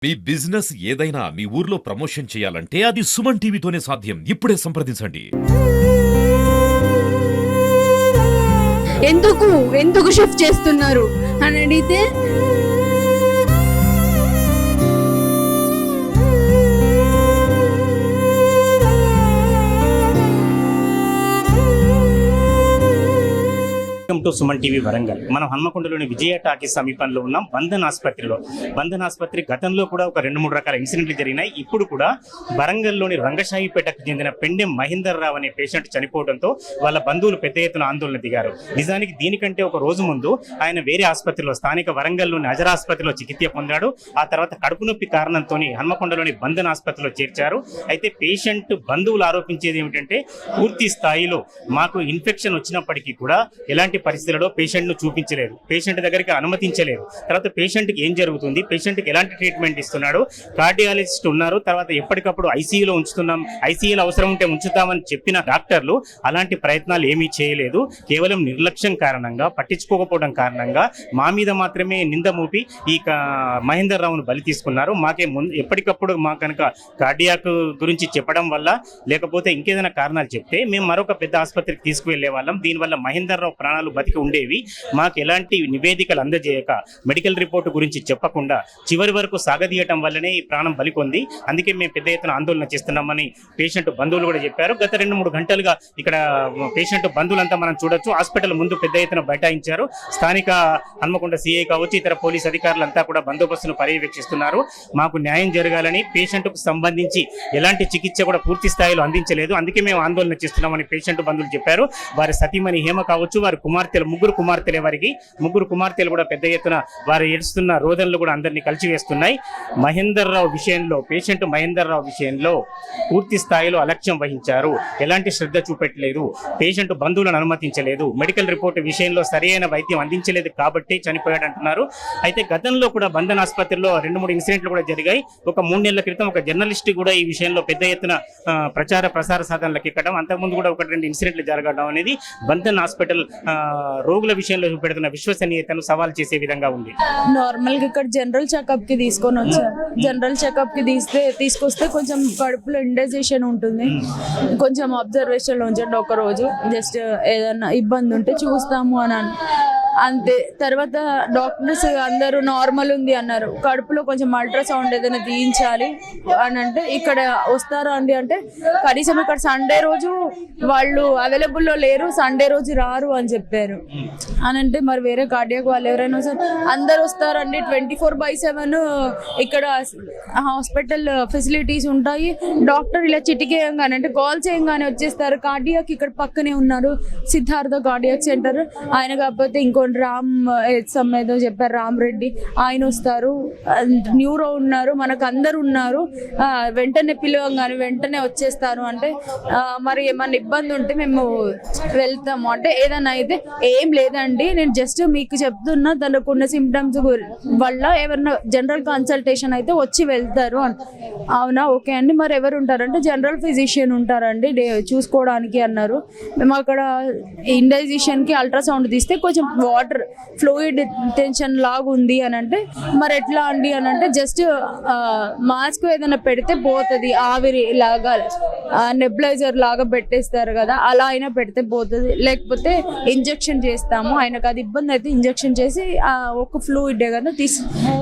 మీ business ఏదైనా మీ ఊర్లో promotion చేయాలంటే అది సుమన్ టీవీతోనే సాధ్యం. ఇప్పుడే సంప్రదించండి. ఎందుకు షిఫ్ట్ చేస్తున్నారు అని అడిగితే welcome to Suman TV Warangal. మనం హన్మకొండలోని విజయ టాకీస్ సమీపంలో ఉన్నాం. బంధన్ ఆసుపత్రిలో. బంధన్ ఆసుపత్రి గతంలో కూడా ఒక 2-3 రకాల ఇన్సిడెంట్లు జరిగినాయి. ఇప్పుడు కూడా వరంగల్లోని రంగశాయిపేటకు చెందిన పెండెం మహేందర్ రావు అనే పేషెంట్ చనిపోవడంతో వాళ్ళ బంధువులు పెద్ద ఎత్తున ఆందోళన దిగారు. నిజానికి దీనికంటే ఒక రోజు ముందు ఆయన వేరే ఆసుపత్రిలో స్థానిక వరంగల్లోని అజరా ఆసుపత్రిలో చికిత్స పొందాడు. ఆ తర్వాత కడుపు నొప్పి కారణంతో హన్మకొండలోని బంధన్ ఆసుపత్రిలో చేర్చారు. అయితే పేషెంట్ బంధువులు ఆరోపించేది ఏమిటంటే పూర్తి స్థాయిలో మాకు ఇన్ఫెక్షన్ వచ్చినప్పటికీ కూడా ఎలాంటి పరిస్థితులలో పేషెంట్ ను చూపించలేదు, పేషెంట్ దగ్గరికి అనుమతించలేదు. తర్వాత పేషెంట్ కి ఏం జరుగుతుంది, పేషెంట్ కి ఎలాంటి ట్రీట్మెంట్ ఇస్తున్నాడు, కార్డియాలజిస్ట్ ఉన్నారు, తర్వాత ఎప్పటికప్పుడు ఐసీయూలో ఉంచుతున్నాం, ఐసీయూలో అవసరం ఉంటే ఉంచుతామని చెప్పిన డాక్టర్లు అలాంటి ప్రయత్నాలు ఏమీ చేయలేదు. కేవలం నిర్లక్ష్యం కారణంగా, పట్టించుకోకపోవడం కారణంగా మా మీద మాత్రమే నింద మోపి ఈ మహేందర్ రావును బలి తీసుకున్నారు. మాకే ఎప్పటికప్పుడు మా కనుక కార్డియాక్ గురించి చెప్పడం వల్ల లేకపోతే ఇంకేదైనా కారణాలు చెప్తే మేము మరొక పెద్ద ఆసుపత్రికి తీసుకువెళ్లే వాళ్ళం. దీనివల్ల మహేందర్ రావు ప్రాణాలు బతికి ఉండేవి. మాకు ఎలాంటి నివేదికలు అందజేయక, మెడికల్ రిపోర్టు గురించి చెప్పకుండా చివరి వరకు సాగదీయటం వల్లనే ఈ ప్రాణం బలికొంది. అందుకే మేము పెద్ద ఎత్తున ఆందోళన చేస్తున్నామని పేషెంట్ బంధువులు కూడా చెప్పారు. గత 2-3 గంటలుగా ఇక్కడ పేషెంట్ బంధువులంతా మనం చూడొచ్చు, హాస్పిటల్ ముందు పెద్ద ఎత్తున బైఠాయించారు. స్థానిక హన్మకొండ సిఐ కావచ్చు, ఇతర పోలీస్ అధికారులంతా కూడా బందోబస్తును పర్యవేక్షిస్తున్నారు. మాకు న్యాయం జరగాలని, పేషెంట్కు సంబంధించి ఎలాంటి చికిత్స కూడా పూర్తి స్థాయిలో అందించలేదు, అందుకే మేము ఆందోళన చేస్తున్నామని పేషెంట్ బంధువులు చెప్పారు. వారి సతీమణి హేమ కావచ్చు, వారి కుమార్తెలు, ముగ్గురు కుమార్తెలు కూడా పెద్ద ఎత్తున వారు ఏడుస్తున్న రోదనలు కూడా అందరినీ కలిసివేస్తున్నాయి. మహేందర్ రావు విషయంలో, పేషెంట్ మహేందర్ రావు విషయంలో పూర్తి స్థాయిలో అలక్ష్యం వహించారు, ఎలాంటి శ్రద్ధ చూపెట్టలేదు, పేషెంట్ బంధువులను అనుమతించలేదు, మెడికల్ రిపోర్టు విషయంలో సరైన వైద్యం అందించలేదు కాబట్టి చనిపోయాడు అంటున్నారు. అయితే గతంలో కూడా బంధన్ ఆసుపత్రిలో 2-3 ఇన్సిడెంట్లు కూడా జరిగాయి. ఒక 3 నెలల క్రితం ఒక జర్నలిస్ట్ కూడా ఈ విషయంలో పెద్ద ఎత్తున ప్రసార సాధనలకు ఎక్కడం, అంతకుముందు కూడా 1-2 ఇన్సిడెంట్లు జరగడం అనేది బంధన్ హాస్పిటల్ రోగుల విషయంలో చూపెడుతున్న విశ్వసనీయతను సవాల్ చేసే విధంగా ఉంది. నార్మల్ గా ఇక్కడ జనరల్ చెకప్ కి తీసుకొని వచ్చారు. జనరల్ చెకప్ కి తీసుకొస్తే కొంచెం కడుపులో ఇండైజేషన్ ఉంటుంది, కొంచెం అబ్జర్వేషన్ లో ఉంచండి ఒక రోజు, జస్ట్ ఏదన్నా ఇబ్బంది ఉంటే చూస్తాము అని అంతే. తర్వాత డాక్టర్స్ అందరూ నార్మల్ ఉంది అన్నారు. కడుపులో కొంచెం అల్ట్రాసౌండ్ ఏదైనా తీయించాలి అని అంటే ఇక్కడ వస్తారా అండి అంటే కనీసం ఇక్కడ సండే రోజు వాళ్ళు అవైలబుల్లో లేరు, సండే రోజు రారు అని చెప్పారు. అని అంటే మరి వేరే కార్డియాక్ వాళ్ళు ఎవరైనా సార్ అందరు వస్తారండి, 24/7 ఇక్కడ హాస్పిటల్ ఫెసిలిటీస్ ఉంటాయి. డాక్టర్ ఇలా చిటికేయంగానే అంటే కాల్ చేయంగానే వచ్చేస్తారు. కార్డియాక్ ఇక్కడ పక్కనే ఉన్నారు, సిద్ధార్థ కార్డియాక్ సెంటర్. ఆయన కాకపోతే ఇంకో రామ్ ఏదో చెప్పారు, రామ్ రెడ్డి, ఆయన వస్తారు. న్యూరో ఉన్నారు, మనకు అందరు ఉన్నారు, వెంటనే పిలవంగానే వెంటనే వచ్చేస్తారు. అంటే మరి ఏమన్నా ఇబ్బంది ఉంటే మేము వెళ్తాము అంటే ఏదన్నా అయితే ఏం లేదండి, నేను జస్ట్ మీకు చెప్తున్నా తనకున్న సిమ్టమ్స్ వల్ల ఎవరన్నా జనరల్ కన్సల్టేషన్ అయితే వచ్చి వెళ్తారు అని. అవునా, ఓకే అండి, మరి ఎవరు ఉంటారంటే జనరల్ ఫిజిషియన్ ఉంటారండి చూసుకోవడానికి అన్నారు. మేము అక్కడ ఇండైజేషన్కి అల్ట్రాసౌండ్ తీస్తే కొంచెం వాటర్ ఫ్లూయిడ్ టెన్షన్ లాగా ఉంది అని అంటే మరి ఎట్లా అండి అని అంటే జస్ట్ మాస్క్ ఏదైనా పెడితే పోతుంది, ఆవిరి లాగా నెబ్లైజర్ లాగా పెట్టేస్తారు కదా, అలా అయినా పెడితే పోతుంది, లేకపోతే ఇంజెక్షన్ చేస్తాము, ఆయనకు అది ఇబ్బంది అయితే ఇంజెక్షన్ చేసి ఒక ఫ్లూయిడ్ కదా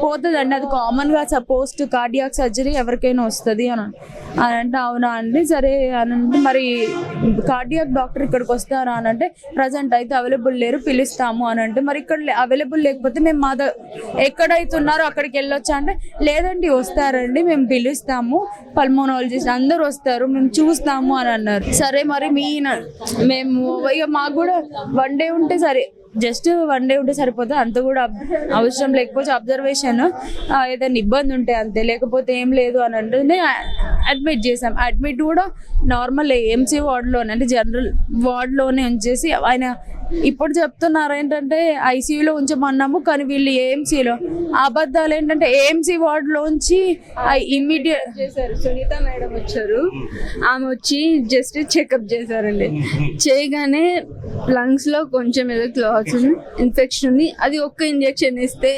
పోతుంది అండి, అది కామన్ గా పోస్ట్ కార్డియాక్ సర్జరీ ఎవరికైనా వస్తుంది అని అంటే అవునా అండి, సరే అని అంటే మరి కార్డియాక్ డాక్టర్ ఇక్కడికి వస్తారా అని అంటే ప్రజెంట్ అయితే అవైలబుల్ లేరు, పిలుస్తాము అని అంటే మరి ఇక్కడ అవైలబుల్ లేకపోతే మేము ఎక్కడైతే ఉన్నారో అక్కడికి వెళ్ళొచ్చా అంటే లేదండి వస్తారండి, మేము పిలుస్తాము, పల్మోనాలజిస్ట్ అందరూ వస్తారు, మేము చూస్తాము అని అన్నారు. సరే మరి మేము ఇక మాకు కూడా 1 డే ఉంటే సరే, జస్ట్ 1 డే ఉంటే సరిపోతుంది, అంత కూడా అవసరం లేకపోతే అబ్జర్వేషన్ ఏదైనా ఇబ్బంది ఉంటే అంతే, లేకపోతే ఏం లేదు అని అంటే అడ్మిట్ చేసాం. అడ్మిట్ కూడా నార్మల్ ఏఎంసీ వార్డులోనే అంటే జనరల్ వార్డులోనే ఉంచేసి ఆయన ఇప్పుడు చెప్తున్నారు ఏంటంటే ఐసీయూలో ఉంచమన్నాము, కానీ వీళ్ళు ఏఎంసీలో. అబద్ధాలు ఏంటంటే ఏఎంసీ వార్డులోంచి ఇమ్మీడియట్ చేశారు. సునీత మేడం వచ్చారు, ఆమె వచ్చి జస్ట్ చెకప్ చేశారండి. చేయగానే లంగ్స్ లో కొంచెం ఏదో క్లాత్స్ ఉంది, ఇన్ఫెక్షన్ ఉంది. అది ఒక్క ఇంజెక్షన్ ఇస్తే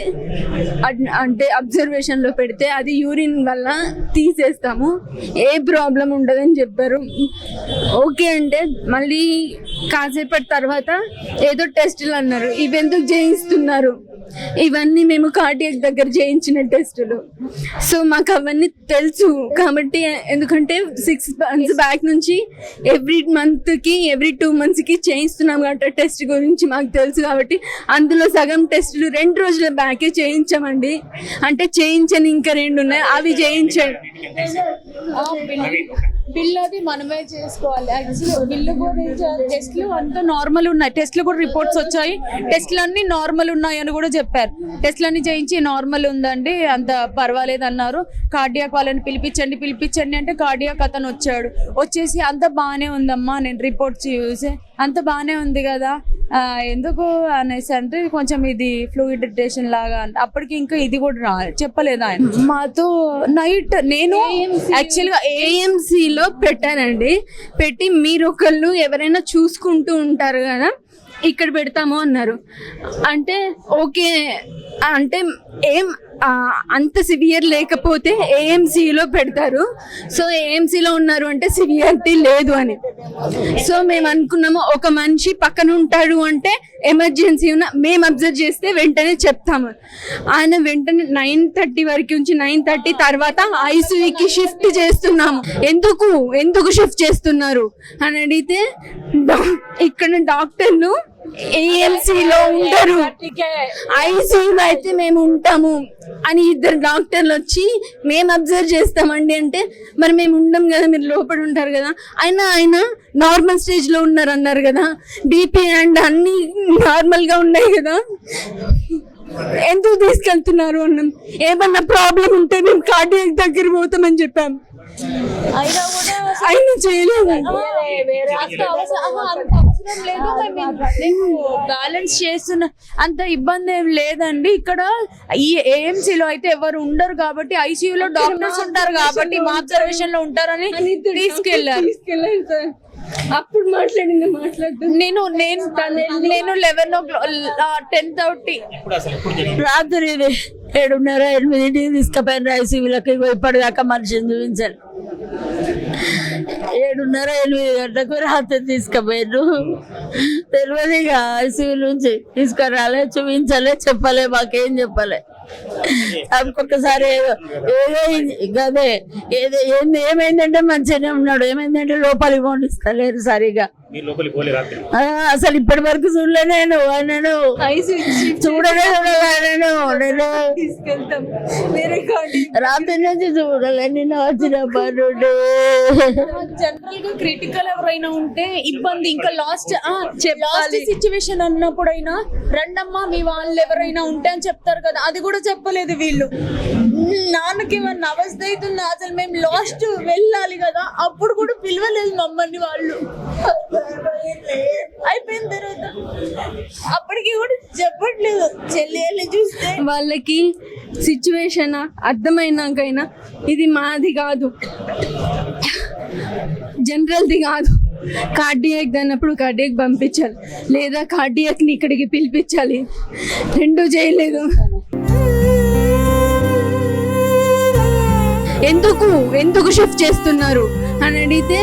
అంటే అబ్జర్వేషన్ లో పెడితే అది యూరిన్ వల్ల తీసేస్తాము, ఏ ప్రాబ్లం ఉండదని చెప్పారు. ఓకే అంటే మళ్ళీ కాసేపటి తర్వాత ఏదో టెస్టులు అన్నారు. ఇవి ఎందుకు చేయిస్తున్నారు? ఇవన్నీ మేము కార్డియాక్ దగ్గర చేయించిన టెస్టులు. సో మాకు అవన్నీ తెలుసు కాబట్టి, ఎందుకంటే 6 months బ్యాక్ నుంచి ఎవ్రీ మంత్కి ఎవ్రీ 2 monthsకి చేయిస్తున్నాం కాబట్టి టెస్ట్ గురించి మాకు తెలుసు కాబట్టి అందులో సగం టెస్టులు 2 రోజుల బ్యాకే చేయించామండి. అంటే చేయించని ఇంకా 2 ఉన్నాయి, అవి చేయించండి. బిల్ అది మనమే చేసుకోవాలి. యాక్చువల్లీ బిల్లు కూడా టెస్ట్లు అంతా నార్మల్ ఉన్నాయి, టెస్ట్లు కూడా రిపోర్ట్స్ వచ్చాయి, టెస్ట్లు అన్ని నార్మల్ ఉన్నాయి అని కూడా చెప్పారు. టెస్ట్లు అన్ని చేయించి నార్మల్ ఉందండి, అంత పర్వాలేదు అన్నారు. కార్డియాక్ వాళ్ళని పిలిపించండి అంటే కార్డియాక్ అతను వచ్చేసి అంత బాగానే ఉందమ్మా, నేను రిపోర్ట్స్ చూసి అంత బాగానే ఉంది కదా, ఎందుకు అనేసి అంటే కొంచెం ఇది ఫ్లూయిడ్ ఇరిటేషన్ లాగా అంటే అప్పటికి ఇంకా ఇది కూడా చెప్పలేదు ఆయన మాతో. నైట్ నేను యాక్చువల్గా ఏఎంసీలో పెట్టానండి, పెట్టి మీరు ఒకళ్ళు ఎవరైనా చూసుకుంటూ ఉంటారు కదా, ఇక్కడ పెడతాము అన్నారు. అంటే ఓకే అంటే ఏం అంత సివియర్ లేకపోతే ఏఎంసీలో పెడతారు. సో ఏఎంసీలో ఉన్నారు అంటే సివియారిటీ లేదు అని. సో మేము అనుకున్నాము ఒక మనిషి పక్కన ఉంటాడు అంటే ఎమర్జెన్సీ ఉన్న మేము అబ్జర్వ్ చేస్తే వెంటనే చెప్తాము. ఆయన వెంటనే 9:30 వరకు ఉంచి 9:30 తర్వాత ఐసీయూకి షిఫ్ట్ చేస్తున్నాము. ఎందుకు షిఫ్ట్ చేస్తున్నారు అని అడిగితే ఇక్కడ డాక్టర్లు ఏఎంసీలో ఉండరు, ఐసీయూలో అయితే మేము ఉంటాము అని 2 డాక్టర్లు వచ్చి మేము అబ్జర్వ్ చేస్తామండి అంటే, మరి మేము ఉండం కదా, మీరు లోపల ఉంటారు కదా. ఆయన నార్మల్ స్టేజ్ లో ఉన్నారు అన్నారు కదా, బీపీ అండ్ అన్ని నార్మల్ గా ఉన్నాయి కదా, ఎందుకు తీసుకెళ్తున్నారు అన్నాం. ఏమన్నా ప్రాబ్లం ఉంటే మేము కార్డియాక్ దగ్గర పోతామని చెప్పాము. అయినా కూడా ఆయన చేయలేదు. బ్యాలెన్స్ చేస్తున్న అంత ఇబ్బంది ఏం లేదండి. ఇక్కడ ఈ ఏఎంసీలో అయితే ఎవరు ఉండరు కాబట్టి ఐసీయూలో డాక్టర్స్ ఉంటారు కాబట్టి మా అబ్జర్వేషన్ లో ఉంటారని తీసుకెళ్లారు సార్. అప్పుడు మాట్లాడుతుంది నేను 10:30 రాత్రి 7:30-8 తీసుకుపోయిన ఐసీయూలకి ఇప్పటిదాకా మనిషిని చూపించాను. 7:30-8 గంటలకు రాత్రి తీసుకుపోయారు. తెలియదు ఇక ఐసీయూ నుంచి తీసుకురాలే, చూపించలే, చెప్పలే, మాకేం చెప్పలే. ఒక్కొక్కసారి గదే ఏమైందంటే మంచిగానే ఉన్నాడు, ఏమైందంటే లోపలికి పండిస్తలేరు సరిగా. అసలు ఇప్పటి వరకు చూడలే నేను రాత్రి నుంచి చూడలే. నిన్న వచ్చిన పనుడు జనరల్ గా క్రిటికల్ ఎవరైనా ఉంటే ఇబ్బంది, ఇంకా లాస్ట్ సిచ్యువేషన్ అన్నప్పుడైనా రండమ్మా మీ వాళ్ళు ఎవరైనా ఉంటే అని చెప్తారు కదా, అది కూడా చెప్పలేదు వీళ్ళు. నాన్నకి ఏమన్నా అవస్థ అవుతుంది, అసలు మేము లాస్ట్ వెళ్ళాలి కదా, అప్పుడు కూడా పిలవలేదు మమ్మల్ని వాళ్ళు. అయిపోయిన తర్వాత అప్పటికి కూడా చెప్పట్లేదు. చెల్లెల్ని చూస్తే వాళ్ళకి సిచ్యువేషన్ అర్థమైనాకైనా ఇది మాది కాదు, జనరల్ది కాదు, కార్డియాక్ అన్నప్పుడు కార్డియాక్ పంపించాలి, లేదా కార్డియాక్ని ఇక్కడికి పిలిపించాలి. 2 చేయలేదు. ఎందుకు షిఫ్ట్ చేస్తున్నారు అని అడిగితే